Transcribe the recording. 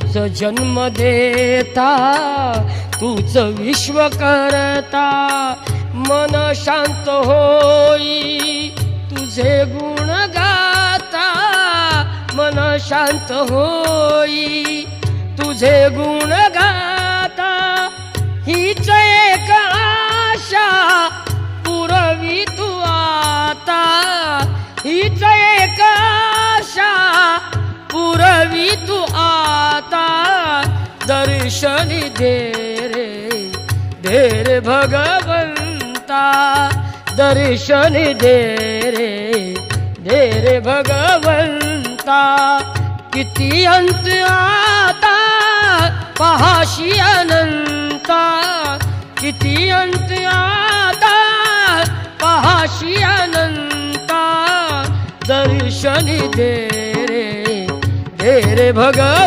तूच जन्म देता, तूच विश्व करता, मन शांत होई तुझे गुण गाता, मन शांत होई तुझे गुण गाता। हीच एक आशा पुरवी तू आता, हीच एक आशा पुरवी तू आता। दर्शन दे रे भगवंता, दर्शन दे रे भगवंता। किती अंत आता पहाशी अनंता, किती अंत आता पहाशी अनंता। दर्शन दे रे भगवंता।